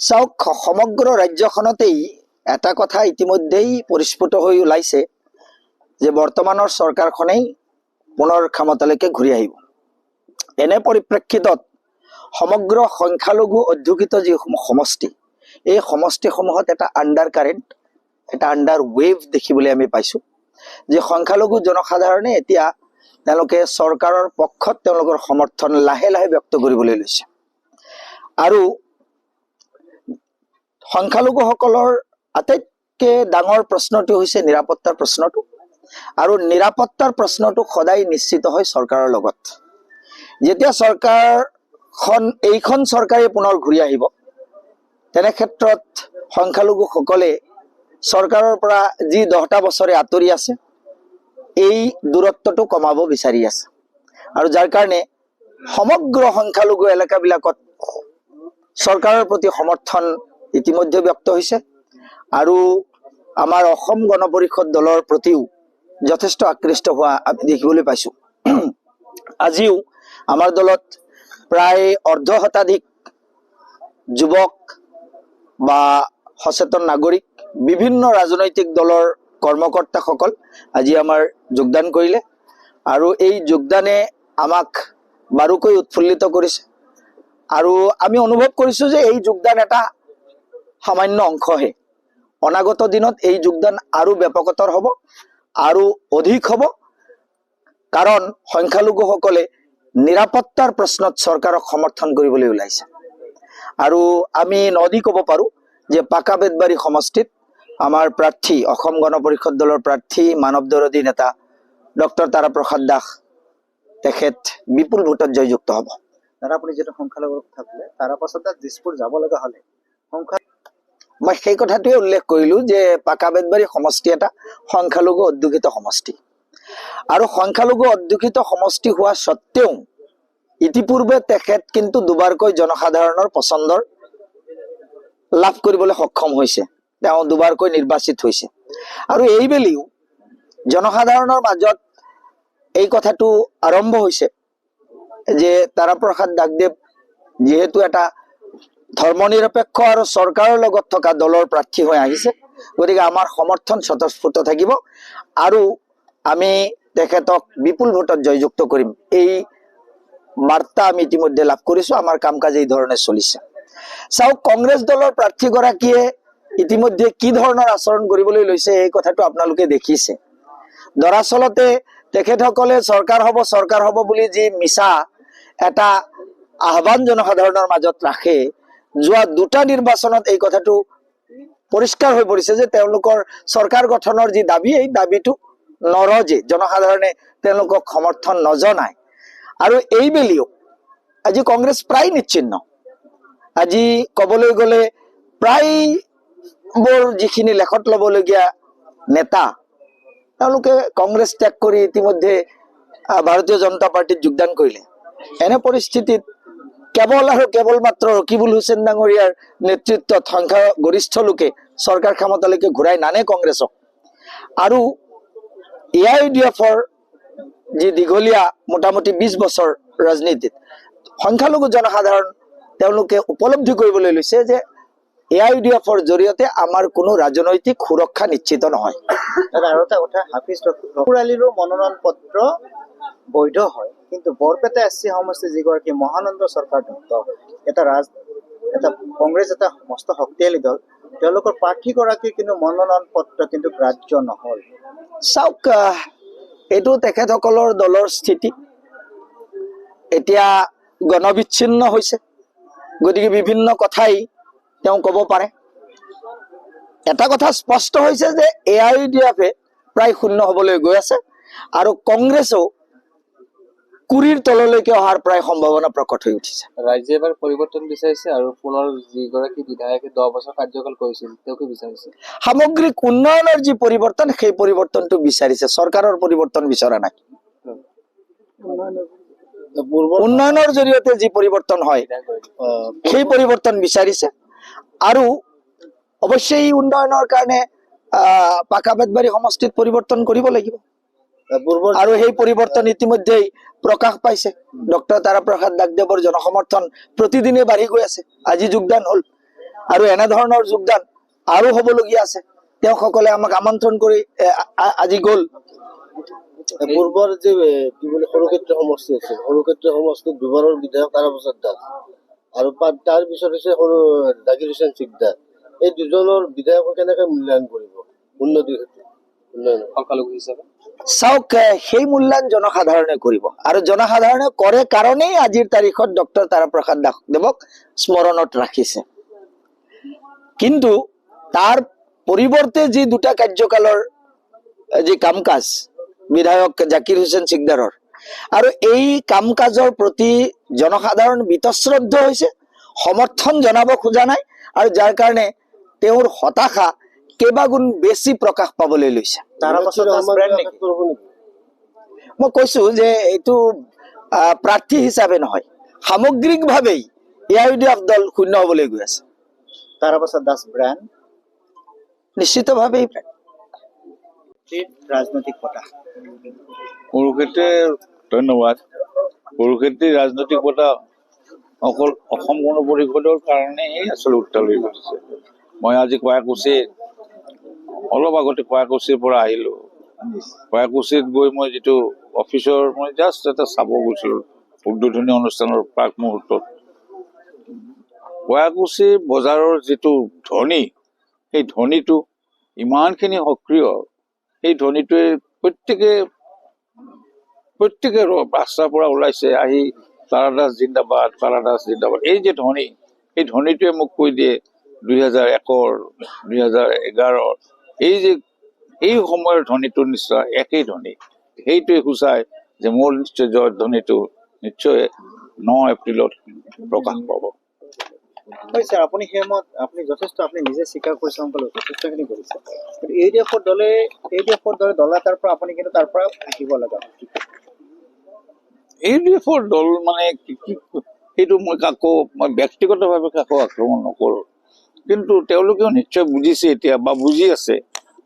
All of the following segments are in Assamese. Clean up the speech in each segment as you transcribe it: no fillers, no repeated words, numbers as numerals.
চাওক, সমগ্ৰ ৰাজ্যখনতেই এটা কথা ইতিমধ্যেই পৰিস্ফুট হৈ ওলাইছে যে বৰ্তমানৰ চৰকাৰখনেই পুনৰ ক্ষমতালৈকে ঘূৰি আহিব। এনে পৰিপ্ৰেক্ষিতত সমগ্ৰ সংখ্যালঘু অধ্যুষিত যিসমূহ সমষ্টি, এই সমষ্টিসমূহত এটা আণ্ডাৰ কাৰেণ্ট, এটা আণ্ডাৰ ৱেভ দেখিবলৈ আমি পাইছোঁ যে সংখ্যালঘু জনসাধাৰণে এতিয়া তেওঁলোকে চৰকাৰৰ পক্ষত তেওঁলোকৰ সমৰ্থন লাহে লাহে ব্যক্ত কৰিবলৈ লৈছে। আৰু সংখ্যালঘুসকলৰ আটাইতকৈ ডাঙৰ প্ৰশ্নটো হৈছে নিৰাপত্তাৰ প্ৰশ্নটো, আৰু নিৰাপত্তাৰ প্ৰশ্নটো সদায় নিশ্চিত হয় চৰকাৰৰ লগত। যেতিয়া এইখন চৰকাৰে পুনৰ ঘূৰি আহিব, তেনে ক্ষেত্ৰত সংখ্যালঘুসকলে চৰকাৰৰ পৰা যি 10টা বছৰে আঁতৰি আছে, এই দূৰত্বটো কমাব বিচাৰি আছে। আৰু যাৰ কাৰণে সমগ্ৰ সংখ্যালঘু এলেকাবিলাকত চৰকাৰৰ প্ৰতি সমৰ্থন ইতিমধ্যে ব্যক্ত হৈছে। আৰু আমাৰ অসম গণ পৰিষদ দলৰ প্ৰতিও যথেষ্ট আকৃষ্ট হোৱা আমি দেখিবলৈ পাইছোঁ। আজিও আমাৰ দলত প্ৰায় অৰ্ধশতাধিক যুৱক বা সচেতন নাগৰিক, বিভিন্ন ৰাজনৈতিক দলৰ কৰ্মকৰ্তাসকল আজি আমাৰ যোগদান কৰিলে। আৰু এই যোগদানে আমাক বাৰুকৈ উৎফুল্লিত কৰিছে। আৰু আমি অনুভৱ কৰিছোঁ যে এই যোগদান এটা সামান্য অংশহে। অনাগত দিনত এই যোগদান আৰু ব্যাপকতৰ হ'ব, আৰু অধিক হ'ব, কাৰণ সংখ্যালঘুসকলে নিৰাপত্তাৰ প্ৰশ্নত চৰকাৰক সমৰ্থন কৰিবলৈ ওলাইছে। আৰু আমি নদী ক'ব পাৰোঁ যে পাকা বেতবাৰী সমষ্টিত আমাৰ প্ৰাৰ্থী, অসম গণ পৰিষদ দলৰ প্ৰাৰ্থী, মানৱ দৰদী নেতা ডক্টৰ তাৰাপ্ৰসাদ দাস, তেখেত বিপুল ভোটত জয়যুক্ত হ'ব। দাদা, আপুনি যেটা সংখ্যালঘুৰ কথা ক'লে, তাৰ পাছত দিছপুৰ যাব লগা হ'লে মই সেই কথাটোৱে উল্লেখ কৰিলোঁ যে পাকা বেতবাৰী সমষ্টি এটা সংখ্যালঘু অধ্যুষিত সমষ্টি। আৰু সংখ্যালঘু অধ্যুষিত সমষ্টি হোৱা স্বত্তেও ইতিপূৰ্বে তেখেত কিন্তু দুবাৰকৈ জনসাধাৰণৰ পচন্দৰ লাভ কৰিবলৈ সক্ষম হৈছে। তেওঁ দুবাৰকৈ নিৰ্বাচিত হৈছে। আৰু এইবেলিও জনসাধাৰণৰ মাজত এই কথাটো আৰম্ভ হৈছে যে তাৰাপ্ৰসাদ দাসদেৱ যিহেতু এটা ধৰ্মনিৰপেক্ষ আৰু চৰকাৰৰ লগত থকা দলৰ প্ৰাৰ্থী হৈ আহিছে, গতিকে আমাৰ সমৰ্থন স্বতঃস্ফূৰ্ত থাকিব আৰু আমি তেখেতক বিপুল ভোটত জয়যুক্ত কৰিম। এই বাৰ্তা আমি ইতিমধ্যে লাভ কৰিছোঁ। আমাৰ কাম কাজ এই ধৰণে চলিছে। চাওক, কংগ্ৰেছ দলৰ প্ৰাৰ্থীগৰাকীয়ে ইতিমধ্যে কি ধৰণৰ আচৰণ কৰিবলৈ লৈছে এই কথাটো আপোনালোকে দেখিছে। দৰাচলতে তেখেতসকলে চৰকাৰ হ'ব বুলি যি মিছা এটা আহ্বান জনসাধাৰণৰ মাজত ৰাখে, যোৱা 2টা নিৰ্বাচনত এই কথাটো পৰিষ্কাৰ হৈ পৰিছে যে তেওঁলোকৰ চৰকাৰ গঠনৰ যি দাবী, এই দাবীটো নৰজে, জনসাধাৰণে তেওঁলোকক সমৰ্থন নজনায়। আৰু এইবেলিও আজি কংগ্ৰেছ প্ৰায় নিশ্চিহ্ন। আজি ক'বলৈ গ'লে প্ৰায়বোৰ যিখিনি লেখত ল'বলগীয়া নেতা, তেওঁলোকে কংগ্ৰেছ ত্যাগ কৰি ইতিমধ্যে ভাৰতীয় জনতা পাৰ্টিত যোগদান কৰিলে। এনে পৰিস্থিতিত কেৱল মাত্ৰ ৰকিবুল হুছেইন ডাঙৰীয়াৰ নেতৃত্বত সংখ্যাগৰিষ্ঠ লোকে চৰকাৰ ক্ষমতালৈকে ঘূৰাই নানে কংগ্ৰেছক। আৰু AIUDFৰ যি দীঘলীয়া মোটামুটি 20 বছৰ ৰাজনীতিত সংখ্যালঘু জনসাধাৰণ তেওঁলোকে উপলব্ধি কৰিবলৈ লৈছে যে AIUDFৰ জৰিয়তে আমাৰ কোনো ৰাজনৈতিক সুৰক্ষা নিশ্চিত নহয়। আৰু এটা কথা, হাফিজ গফুৰ আলীৰো মনোনয়ন পত্ৰ বৈধ হয়, কিন্তু বৰপেটা SC সমষ্টি যিগৰাকী মহানন্দ চৰকাৰ এটা কংগ্ৰেছ এটা মস্ত শক্তিশালী দল, তেওঁলোকৰ প্ৰাৰ্থীগৰাকীৰ কিন্তু মনোনয়ন পত্ৰ কিন্তু গ্ৰাহ্য নহল। চাওক, এইটো তেখেতসকলৰ দলৰ স্থিতি। এতিয়া গণবিচ্ছিন্ন হৈছে, গতিকে বিভিন্ন কথাই তেওঁ ক'ব পাৰে। এটা কথা স্পষ্ট হৈছে যে AIUDFে প্ৰায় শূন্য হ'বলৈ গৈ আছে, আৰু কংগ্ৰেছেও 20ৰ তললৈকে অহাৰ প্ৰায় সম্ভাৱনা প্ৰকট হৈ উঠিছে। ৰাজ্যে এবাৰ পৰিৱৰ্তন বিচাৰিছে, আৰু পুনৰ যিগৰাকী বিধায়কে 10 বছৰ কাৰ্যকাল কৰিছিল তেওঁকে বিচাৰিছে। সামগ্ৰিক উন্নয়নৰ যি পৰিৱৰ্তন, সেই পৰিৱৰ্তনটো বিচাৰিছে, চৰকাৰৰ পৰিৱৰ্তন বিচৰা নাই। উন্নয়নৰ জৰিয়তে যি পৰিৱৰ্তন হয় সেই পৰিৱৰ্তন বিচাৰিছে। আৰু অৱশ্যে এই উন্নয়নৰ কাৰণে পাকা বেতবাৰী সমষ্টিত পৰিৱৰ্তন কৰিব লাগিব। আৰু সেই পৰিৱৰ্তন ইতিমধ্যেই প্ৰকাশ পাইছে। ডক্টৰ তাৰাপ্ৰসাদ দাসদেৱৰ জনসমৰ্থন প্ৰতিদিনে বাঢ়ি গৈ আছে। আজি যোগদান হ'ল, আৰু এনেধৰণৰ যোগদান আৰু হ'বলগীয়া আছে। তেওঁসকলে আমাক আমন্ত্ৰণ কৰি আজি গ'ল। পূৰ্বৰ যে কি বুলি সৰুক্ষেত্ৰী সমষ্টি আছে, সৰুক্ষেত্ৰী সমষ্টিত দুবাৰৰ বিধায়ক তাৰাপ্ৰসাদ দাস আৰু তাৰ পিছত হৈছে সৰু জাকিৰ হুছেইন চিকদাৰ। এই দুজনৰ বিধায়কক কেনেকে মূল্যায়ন কৰিব উন্নতিৰ ক্ষেত্ৰত উন্নয়ন সংখ্যালঘু হিচাপে? চাওক, সেই মূল্যায়ন জনসাধাৰণে কৰিব আৰু জনসাধাৰণে কৰে কাৰণেই আজিৰ তাৰিখত ডক্টৰ তাৰাপ্ৰসাদ দাসদেৱক স্মৰণত ৰাখিছে। কিন্তু তাৰ পৰিৱৰ্তে যি দুটা কাৰ্যকালৰ যি কাম কাজ বিধায়ক জাকিৰ হুছেইন চিকদাৰৰ, আৰু এই কাম কাজৰ প্ৰতি জনসাধাৰণ বীতশ্ৰদ্ধ হৈছে, সমৰ্থন জনাব খোজা নাই, আৰু যাৰ কাৰণে তেওঁৰ হতাশা কেইবাগুণ বেছি প্ৰকাশ পাবলৈ লৈছে। তাৰাপ্ৰসাদ দাস ব্ৰেণ্ড নেকি? মই কৈছো যে এইটো প্ৰাৰ্থী হিচাপে নহয়, সামগ্ৰিকভাৱেই AIUDF দল শূন্য হবলৈ গৈ আছে। তাৰাপ্ৰসাদ দাস ব্ৰেণ্ড নিশ্চিতভাৱেই ৰাজনৈতিক বঁটা। সৰুক্ষেত্ৰীৰ ধন্যবাদ। সৰুক্ষেত্ৰীৰ ৰাজনৈতিক বঁটা অকল অসম গণ পৰিষদৰ কাৰণেই আচলতে উত্তালৈ ঘটিছে। মই আজি অলপ আগতে কয়াকুছিৰ পৰা আহিলো। কয়াকুছিত গৈ মই যিটো অফিচৰ মই জাষ্ট এটা চাব গৈছিলো উদ্বোধনী অনুষ্ঠানৰ প্ৰাক মুহূৰ্তত, কয়াকুছি বজাৰৰ যিটো ধ্বনি, সেই ধ্বনিটো ইমানখিনি সক্ৰিয়, সেই ধ্বনিটোৱে প্ৰত্যেকে ৰাস্তাৰ পৰা ওলাইছে আহি তাৰাদাস জিন্দাবাদ, তাৰাদাস জিন্দাবাদ, এই যে ধ্বনি, এই ধ্বনিটোৱে মোক কৈ দিয়ে 2001, 2011 এই সময়ৰ ধ্বনিটোৰ নিশ্চয় একেই ধ্বনি। সেইটোৱে সূচাই যে মোৰ নিশ্চয় জয়ৰ ধ্বনিটো নিশ্চয় 9 এপ্ৰিলত প্ৰকাশ পাব। হয় ছাৰ, আপুনি সেই সময়ত আপুনি নিজে স্বীকাৰ কৰিছে, যথেষ্টখিনি কৰিছে, কিন্তু AUDF দলে দল এটাৰ পৰা আপুনি কিন্তু তাৰ পৰা আহিব লগা হয়। AUDF দল মানে সেইটো মই ব্যক্তিগতভাৱে কাকো আক্ৰমণ নকৰো, কিন্তু তেওঁলোকেও নিশ্চয় বুজিছে এতিয়া বা বুজি আছে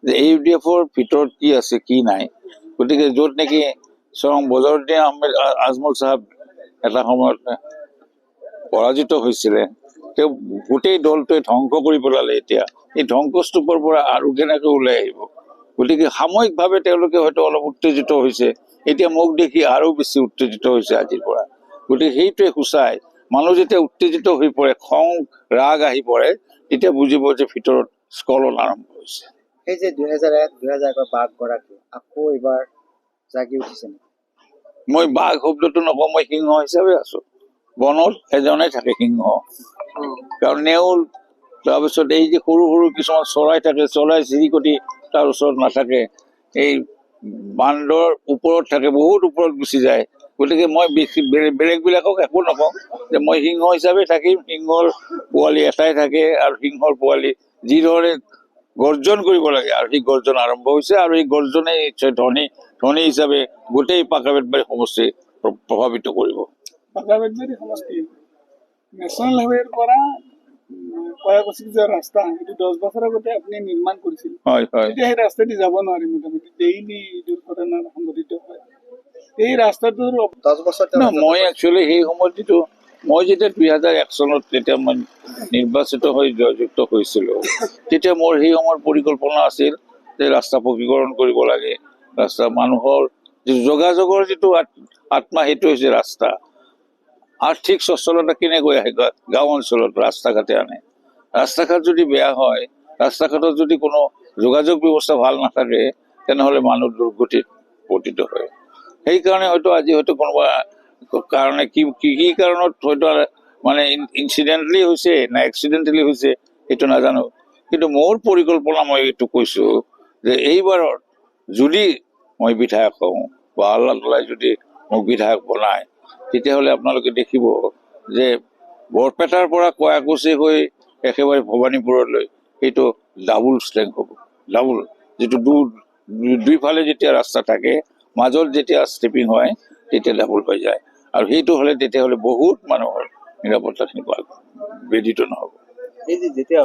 যে AUDF ভিতৰত কি আছে কি নাই। গতিকে য'ত নেকি স্বয়ং বজৰুদ্দিন আহমেদ আজমল চাহাব এটা সময়ত পৰাজিত হৈছিলে, তেওঁ গোটেই দলটোৱে ধ্বংস কৰি পেলালে। এতিয়া এই ধ্বংসস্তূপৰ পৰা আৰু কেনেকৈ ওলাই আহিব? গতিকে সাময়িকভাৱে তেওঁলোকে হয়তো অলপ উত্তেজিত হৈছে, এতিয়া মোক দেখি আৰু বেছি উত্তেজিত হৈছে আজিৰ পৰা। গতিকে সেইটোৱে সূচাই, মানুহ যেতিয়া উত্তেজিত হৈ পৰে, খং ৰাগ আহি পৰে, তেতিয়া বুজিব যে ভিতৰত স্খলন আৰম্ভ হৈছে। এই যে 2001 বাঘগৰাকী আকৌ এইবাৰ জাগি উঠিছে নেকি? মই বাঘ শব্দটো নকওঁ, মই সিংহ হিচাপে আছো। বনত এজনে থাকে সিংহ, কাৰণ নেউল, তাৰপিছত এই যে সৰু সৰু কিছুমান চৰাই থাকে, চৰাই চিৰিকটি তাৰ ওচৰত নাথাকে, এই বান্দৰ ওপৰত থাকে, বহুত ওপৰত গুচি যায়। গতিকে মই বেলেগবিলাকক একো নকওঁ যে মই সিংহ হিচাপে থাকিম। সিংহৰ পোৱালি এটাই থাকে, আৰু সিংহৰ পোৱালি যিদৰে গৰ্জন কৰিব লাগে, আৰু সেই গৰ্জন আৰম্ভ হৈছে, আৰু এই গৰ্জনে নিশ্চয় ধ্বনি হিচাপে গোটেই পাকাবেতবাৰী সমষ্টি প্ৰভাৱিত কৰিব। পাকাবেতবাৰী সমষ্টি নেশ্যনেল হাইৱেৰ পৰা কয়াকুছি যোৱা ৰাস্তা, এইটো 10 বছৰ আগতে আপুনি নিৰ্মাণ কৰিছিল। হয় হয়, এতিয়া সেই ৰাস্তাটি যাব নোৱাৰি, মোটামুটি ডেইলি দুৰ্ঘটনা সংঘটিত হয়। এই ৰাস্তাটোৰ 10 বছৰ মই একচুৱেলি সেই সময়ত মই যেতিয়া 2001 চনত যেতিয়া মই নিৰ্বাচিত হৈ জয়যুক্ত হৈছিলো, তেতিয়া মোৰ সেই সময়ৰ পৰিকল্পনা আছিল যে ৰাস্তা পকীকৰণ কৰিব লাগে। ৰাস্তা মানুহৰ যোগাযোগৰ যিটো আত্মা, সেইটো হৈছে ৰাস্তা। আৰ্থিক সচ্ছলতা কেনেকৈ আহে গাঁও অঞ্চলত? ৰাস্তা ঘাটে আনে। ৰাস্তা ঘাট যদি বেয়া হয়, ৰাস্তা ঘাটত যদি কোনো যোগাযোগ ব্যৱস্থা ভাল নাথাকে, তেনেহলে মানুহ দুৰ্গতিত পতিত হয়। সেইকাৰণে হয়তো আজি কোনোবা কাৰণে কি কাৰণত হয়তো মানে ইনচিডেণ্টেলি হৈছে না এক্সিডেণ্টেলি হৈছে সেইটো নাজানো, কিন্তু মোৰ পৰিকল্পনা মই এইটো কৈছো যে এইবাৰত যদি মই বিধায়ক হওঁ বা আল্লাহ তাআলাই যদি মোক বিধায়ক বনায়, তেতিয়াহ'লে আপোনালোকে দেখিব যে বৰপেটাৰ পৰা কয়াকুছি হৈ একেবাৰে ভৱানীপুৰলৈ সেইটো ডাবুল ষ্ট্ৰেংথ হ'ব। ডাবুল, যিটো দুইফালে যেতিয়া ৰাস্তা থাকে, মাজত যেতিয়া ষ্টেপিং হয়, তেতিয়া ডাবুল হৈ যায়। আৰু সেইটো হ'লে তেতিয়াহ'লে বহুত মানুহৰ নিৰাপত্তাখিনি বেদিত নহ'ব। এই যেতিয়া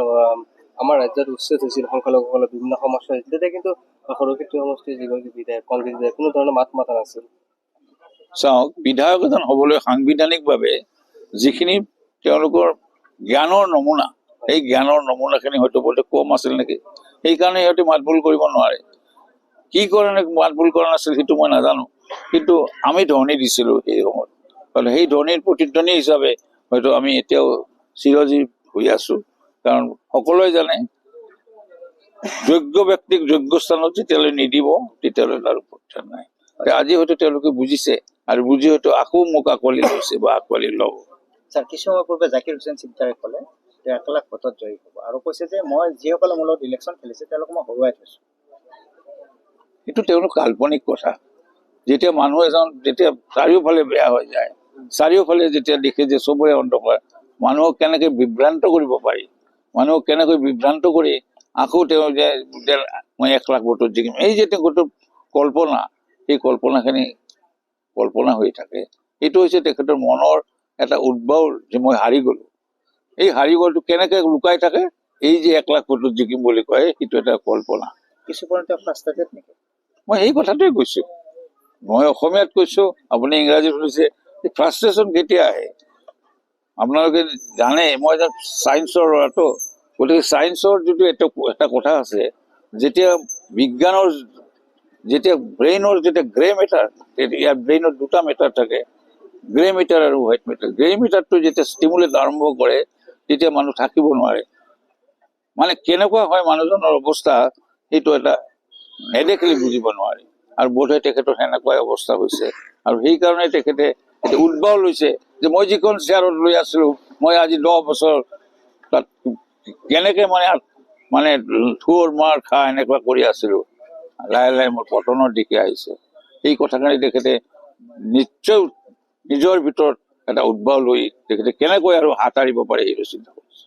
আমাৰ ৰাজ্যত উচ্ছেদ হৈছিল সংখ্যালঘুসকলৰ বিভিন্ন সমস্যা হৈছিল, তেতিয়া কিন্তু সৰুক্ষেত্ৰী সমষ্টিৰ যিগৰাকী বিধায়ক, কংগ্ৰেছ বিধায়ক, কোনো ধৰণৰ মাত মাতা নাছিল। চাওক, বিধায়ক এজন হ'বলৈ সাংবিধানিকভাৱে যিখিনি তেওঁলোকৰ জ্ঞানৰ নমুনা, এই জ্ঞানৰ নমুনাখিনি হয়তো বহুতে কম আছিল নেকি, সেইকাৰণে সিহঁতে মাতবোল কৰিব নোৱাৰে। কি কাৰণে মাতবোল কৰা নাছিল সেইটো মই নাজানো, কিন্তু আমি ধ্বনি দিছিলো সেই সময়ত। সেই ধ্বনিৰ প্ৰতিধ্বনি হিচাপে হয়তো আমি এতিয়াও চিৰজীৱ হৈ আছো, কাৰণ সকলোৱে জানে যোগ্য ব্যক্তিক যোগ্য স্থানত যেতিয়ালৈ নিদিব তেতিয়ালৈ তাৰ প্ৰত্যান নাই। আজি হয়তো তেওঁলোকে বুজিছে, আৰু বুজি হয়তো আকৌ মোক আঁকোৱালি লৈছে বা আঁকোৱালি ল'ব। ছাৰ, কিছু সময় পূৰ্বে জাকিৰ হুছেইন চিকদাৰে ক'লে 1 লাখ ভোটত জয়ী হ'ব, আৰু কৈছে যে মই যিসকলে মোৰ লগত ইলেকশ্যন খেলিছে তেওঁলোকক মই হৰুৱাই থৈছো। এইটো তেওঁলোক কাল্পনিক কথা। যেতিয়া মানুহ এজন যেতিয়া চাৰিওফালে বেয়া হৈ যায়, চাৰিওফালে যেতিয়া দেখে যে চবৰে অন্ধকাৰ, মানুহক কেনেকে বিভ্ৰান্ত কৰিব পাৰি, মানুহক কেনেকৈ বিভ্ৰান্ত কৰি আকৌ তেওঁ যে মই 1 লাখ ভোটত জিকিম, এই যে গোটেই কল্পনা, সেই কল্পনাখিনি কল্পনা হৈ থাকে। এইটো হৈছে তেখেতৰ মনৰ এটা উদ্ভৱ যে মই হাৰি গলো। এই হাৰি গলটো কেনেকে লুকাই থাকে, এই যে 1 লাখ ভোটত জিকিম বুলি কয়, সেইটো এটা কল্পনা। কিছু পৰিমাণে ফ্ৰাষ্ট্ৰেটেড নেকি? মই সেই কথাটোৱে কৈছো, মই অসমীয়াত কৈছো, আপুনি ইংৰাজীত কৈছে। ফ্ৰাষ্ট্ৰেশ্যন কেতিয়া আহে আপোনালোকে জানে, মই চায়েন্সৰ ল'ৰাটো, গতিকে চায়েন্সৰ যিটো এটা কথা আছে, যেতিয়া বিজ্ঞানৰ যেতিয়া ব্ৰেইনৰ যেতিয়া গ্ৰে মেটাৰ, ইয়াৰ ব্ৰেইনত 2টা মেটাৰ থাকে, গ্ৰে মেটাৰ আৰু হোৱাইট মেটাৰ। গ্ৰে মেটাৰটো যেতিয়া ষ্টিমুলেট আৰম্ভ কৰে তেতিয়া মানুহ থাকিব নোৱাৰে। মানে কেনেকুৱা হয় মানুহজনৰ অৱস্থা, সেইটো এটা নেদেখিলে বুজিব নোৱাৰি, আৰু বোধহয় তেখেতৰ সেনেকুৱাই অৱস্থা হৈছে। আৰু সেইকাৰণে তেখেতে উদ্ভৱ লৈছে যে মই যিখন চেয়াৰত লৈ আছিলো, মই আজি 10 বছৰ তাত কেনেকে মানে থুৰ মাৰ খা এনেকুৱা কৰি আছিলো, লাহে লাহে মোৰ পতনৰ দিশে আহিছে। এই কথাখিনি তেখেতে নিশ্চয় নিজৰ ভিতৰত এটা উদ্ভৱ লৈ তেখেতে কেনেকৈ আৰু হাত সাৰিব পাৰে সেইটো চিন্তা কৰিছে।